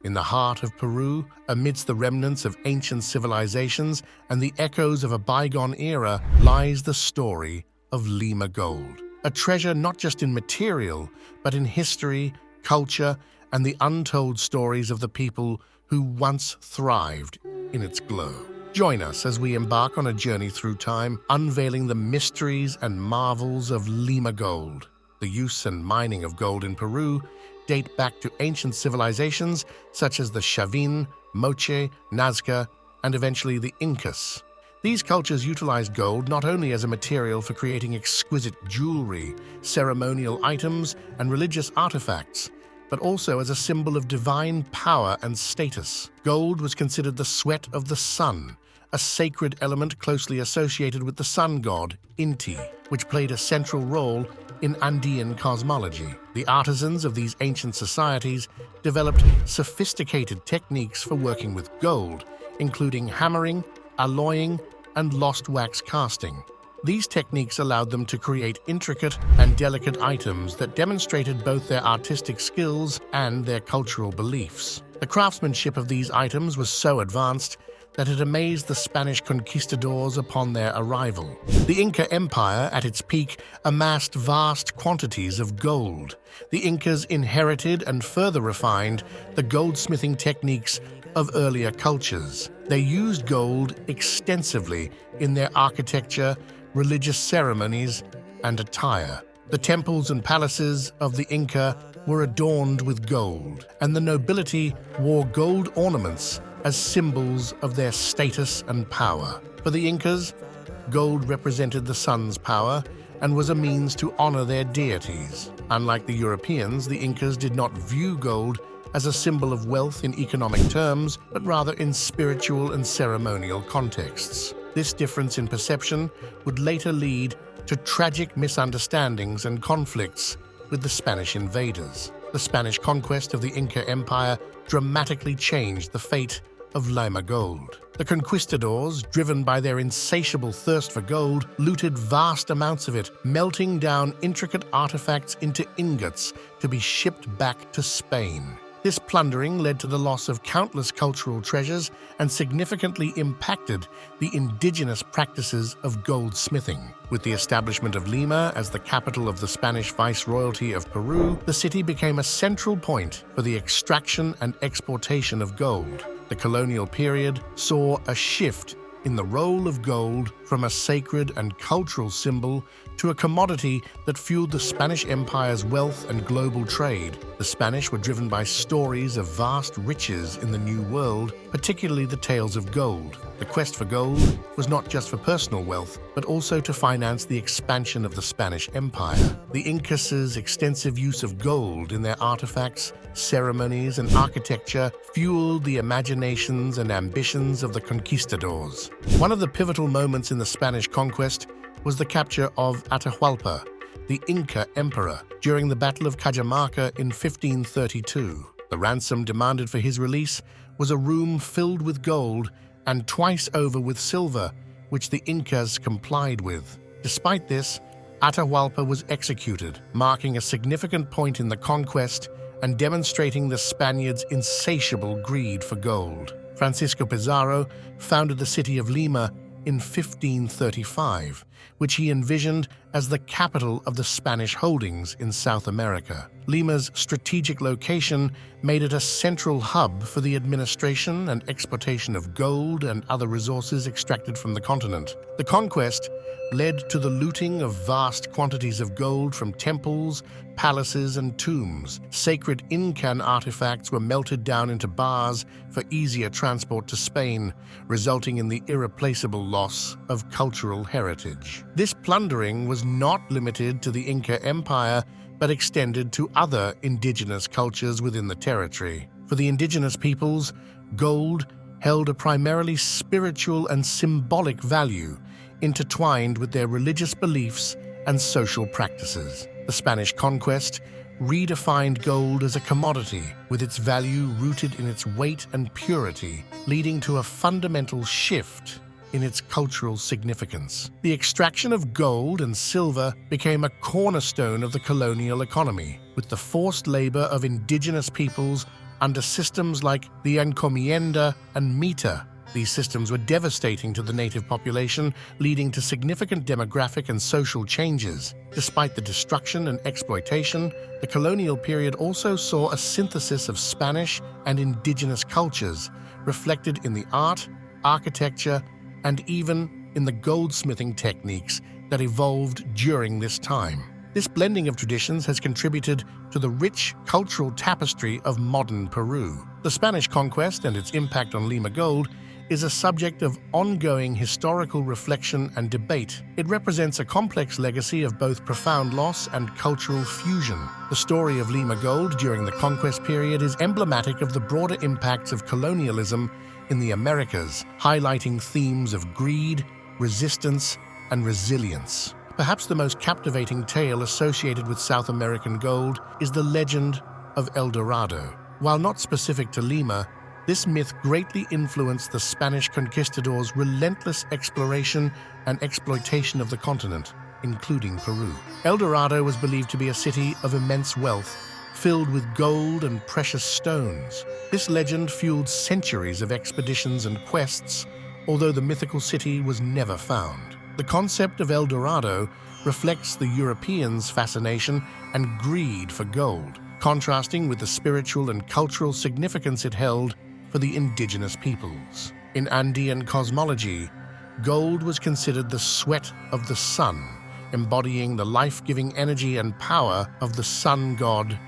In the heart of Peru, amidst the remnants of ancient civilizations and the echoes of a bygone era, lies the story of Lima Gold. A treasure not just in material, but in history, culture, and the untold stories of the people who once thrived in its glow. Join us as we embark on a journey through time, unveiling the mysteries and marvels of Lima Gold. The use and mining of gold in Peru date back to ancient civilizations such as the Chavin, Moche, Nazca, and eventually the Incas. These cultures utilized gold not only as a material for creating exquisite jewelry, ceremonial items, and religious artifacts, but also as a symbol of divine power and status. Gold was considered the sweat of the sun, a sacred element closely associated with the sun god, Inti, which played a central role in Andean cosmology. The artisans of these ancient societies developed sophisticated techniques for working with gold, including hammering, alloying, and lost wax casting. These techniques allowed them to create intricate and delicate items that demonstrated both their artistic skills and their cultural beliefs. The craftsmanship of these items was so advanced that it amazed the Spanish conquistadors upon their arrival. The Inca Empire, at its peak, amassed vast quantities of gold. The Incas inherited and further refined the goldsmithing techniques of earlier cultures. They used gold extensively in their architecture, religious ceremonies, and attire. The temples and palaces of the Inca were adorned with gold, and the nobility wore gold ornaments as symbols of their status and power. For the Incas, gold represented the sun's power and was a means to honor their deities. Unlike the Europeans, the Incas did not view gold as a symbol of wealth in economic terms, but rather in spiritual and ceremonial contexts. This difference in perception would later lead to tragic misunderstandings and conflicts with the Spanish invaders. The Spanish conquest of the Inca Empire dramatically changed the fate of Lima Gold. The conquistadors, driven by their insatiable thirst for gold, looted vast amounts of it, melting down intricate artifacts into ingots to be shipped back to Spain. This plundering led to the loss of countless cultural treasures and significantly impacted the indigenous practices of goldsmithing. With the establishment of Lima as the capital of the Spanish Viceroyalty of Peru, the city became a central point for the extraction and exportation of gold. The colonial period saw a shift in the role of gold from a sacred and cultural symbol to a commodity that fueled the Spanish Empire's wealth and global trade. The Spanish were driven by stories of vast riches in the New World, particularly the tales of gold. The quest for gold was not just for personal wealth, but also to finance the expansion of the Spanish Empire. The Incas' extensive use of gold in their artifacts, ceremonies, and architecture fueled the imaginations and ambitions of the conquistadors. One of the pivotal moments in the Spanish conquest was the capture of Atahualpa, the Inca emperor, during the Battle of Cajamarca in 1532. The ransom demanded for his release was a room filled with gold and twice over with silver, which the Incas complied with. Despite this, Atahualpa was executed, marking a significant point in the conquest and demonstrating the Spaniards' insatiable greed for gold. Francisco Pizarro founded the city of Lima in 1535, which he envisioned as the capital of the Spanish holdings in South America. Lima's strategic location made it a central hub for the administration and exportation of gold and other resources extracted from the continent. The conquest led to the looting of vast quantities of gold from temples, palaces, and tombs. Sacred Incan artifacts were melted down into bars for easier transport to Spain, resulting in the irreplaceable loss of cultural heritage. This plundering was not limited to the Inca Empire, but extended to other indigenous cultures within the territory. For the indigenous peoples, gold held a primarily spiritual and symbolic value, intertwined with their religious beliefs and social practices. The Spanish conquest redefined gold as a commodity, with its value rooted in its weight and purity, leading to a fundamental shift in its cultural significance. The extraction of gold and silver became a cornerstone of the colonial economy, with the forced labor of indigenous peoples under systems like the encomienda and mita. These systems were devastating to the native population, leading to significant demographic and social changes. Despite the destruction and exploitation, the colonial period also saw a synthesis of Spanish and indigenous cultures, reflected in the art, architecture, and even in the goldsmithing techniques that evolved during this time. This blending of traditions has contributed to the rich cultural tapestry of modern Peru. The Spanish conquest and its impact on Lima Gold is a subject of ongoing historical reflection and debate. It represents a complex legacy of both profound loss and cultural fusion. The story of Lima Gold during the conquest period is emblematic of the broader impacts of colonialism in the Americas, highlighting themes of greed, resistance, and resilience. Perhaps the most captivating tale associated with South American gold is the legend of El Dorado. While not specific to Lima, this myth greatly influenced the Spanish conquistadors' relentless exploration and exploitation of the continent, including Peru. El Dorado was believed to be a city of immense wealth, filled with gold and precious stones. This legend fueled centuries of expeditions and quests, although the mythical city was never found. The concept of El Dorado reflects the Europeans' fascination and greed for gold, contrasting with the spiritual and cultural significance it held for the indigenous peoples. In Andean cosmology, gold was considered the sweat of the sun, embodying the life-giving energy and power of the sun god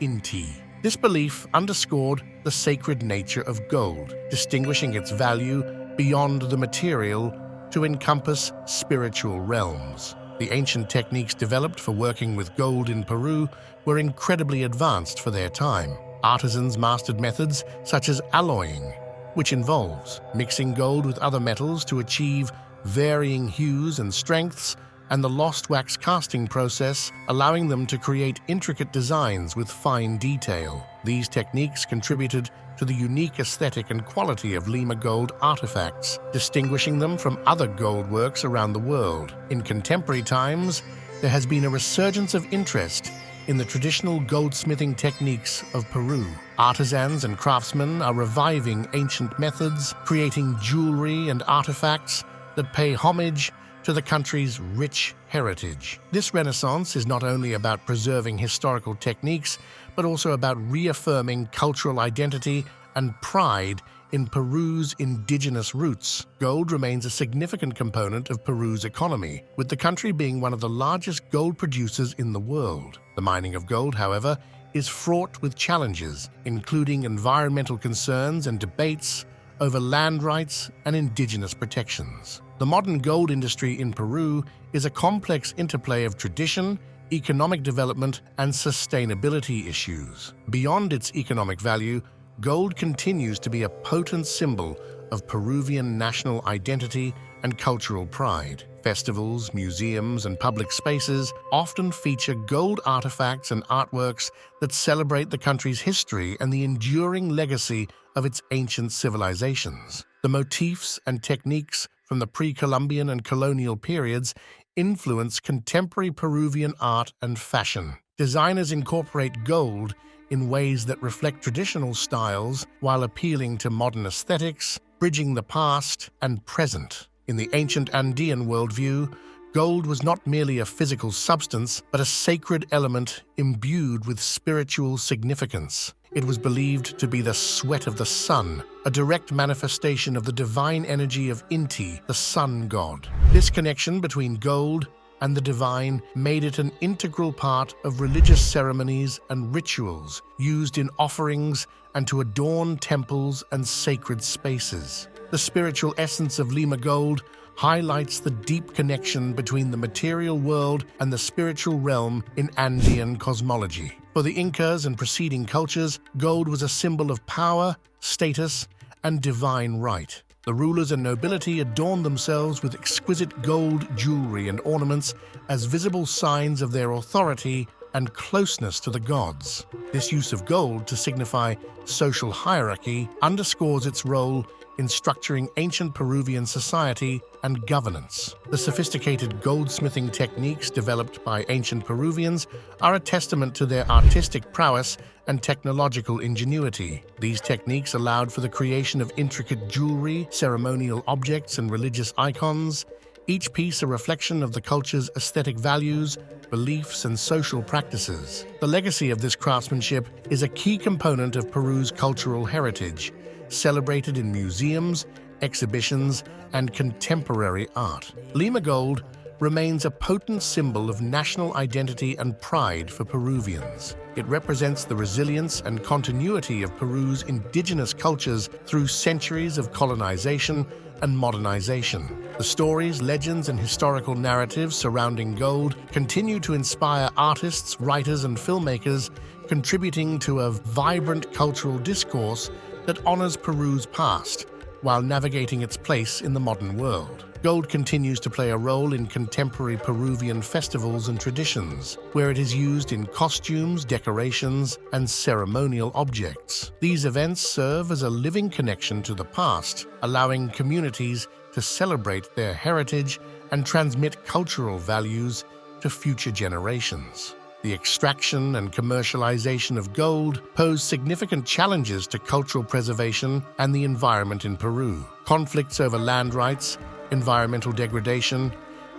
Inti. This belief underscored the sacred nature of gold, distinguishing its value beyond the material to encompass spiritual realms. The ancient techniques developed for working with gold in Peru were incredibly advanced for their time. Artisans mastered methods such as alloying, which involves mixing gold with other metals to achieve varying hues and strengths, and the lost wax casting process, allowing them to create intricate designs with fine detail. These techniques contributed to the unique aesthetic and quality of Lima Gold artifacts, distinguishing them from other gold works around the world. In contemporary times, there has been a resurgence of interest in the traditional goldsmithing techniques of Peru. Artisans and craftsmen are reviving ancient methods, creating jewelry and artifacts that pay homage to the country's rich heritage. This renaissance is not only about preserving historical techniques, but also about reaffirming cultural identity and pride in Peru's indigenous roots. Gold remains a significant component of Peru's economy, with the country being one of the largest gold producers in the world. The mining of gold, however, is fraught with challenges, including environmental concerns and debates over land rights and indigenous protections. The modern gold industry in Peru is a complex interplay of tradition, economic development, and sustainability issues. Beyond its economic value, gold continues to be a potent symbol of Peruvian national identity and cultural pride. Festivals, museums, and public spaces often feature gold artifacts and artworks that celebrate the country's history and the enduring legacy of its ancient civilizations. The motifs and techniques from the pre-Columbian and colonial periods influence contemporary Peruvian art and fashion. Designers incorporate gold in ways that reflect traditional styles while appealing to modern aesthetics, bridging the past and present. In the ancient Andean worldview, gold was not merely a physical substance, but a sacred element imbued with spiritual significance. It was believed to be the sweat of the sun, a direct manifestation of the divine energy of Inti, the sun god. This connection between gold and the divine made it an integral part of religious ceremonies and rituals used in offerings and to adorn temples and sacred spaces. The spiritual essence of Lima Gold highlights the deep connection between the material world and the spiritual realm in Andean cosmology. For the Incas and preceding cultures, gold was a symbol of power, status, and divine right. The rulers and nobility adorned themselves with exquisite gold jewelry and ornaments as visible signs of their authority and closeness to the gods. This use of gold to signify social hierarchy underscores its role in structuring ancient Peruvian society and governance. The sophisticated goldsmithing techniques developed by ancient Peruvians are a testament to their artistic prowess and technological ingenuity. These techniques allowed for the creation of intricate jewelry, ceremonial objects, and religious icons, each piece a reflection of the culture's aesthetic values, beliefs, and social practices. The legacy of this craftsmanship is a key component of Peru's cultural heritage, celebrated in museums, exhibitions, and contemporary art. Lima Gold remains a potent symbol of national identity and pride for Peruvians. It represents the resilience and continuity of Peru's indigenous cultures through centuries of colonization and modernization. The stories, legends, and historical narratives surrounding gold continue to inspire artists, writers, and filmmakers, contributing to a vibrant cultural discourse that honors Peru's past while navigating its place in the modern world. Gold continues to play a role in contemporary Peruvian festivals and traditions, where it is used in costumes, decorations, and ceremonial objects. These events serve as a living connection to the past, allowing communities to celebrate their heritage and transmit cultural values to future generations. The extraction and commercialization of gold pose significant challenges to cultural preservation and the environment in Peru. Conflicts over land rights, environmental degradation,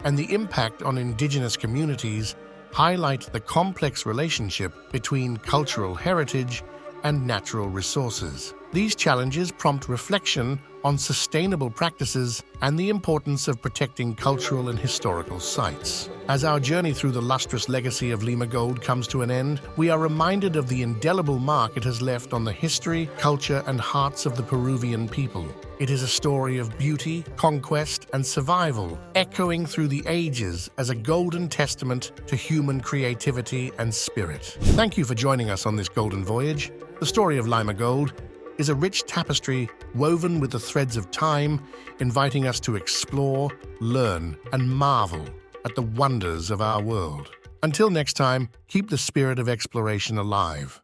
and the impact on indigenous communities highlight the complex relationship between cultural heritage and natural resources. These challenges prompt reflection on sustainable practices and the importance of protecting cultural and historical sites. As our journey through the lustrous legacy of Lima Gold comes to an end, we are reminded of the indelible mark it has left on the history, culture, and hearts of the Peruvian people. It is a story of beauty, conquest, and survival, echoing through the ages as a golden testament to human creativity and spirit. Thank you for joining us on this golden voyage. The story of Lima Gold is a rich tapestry woven with the threads of time, inviting us to explore, learn, and marvel at the wonders of our world. Until next time, keep the spirit of exploration alive.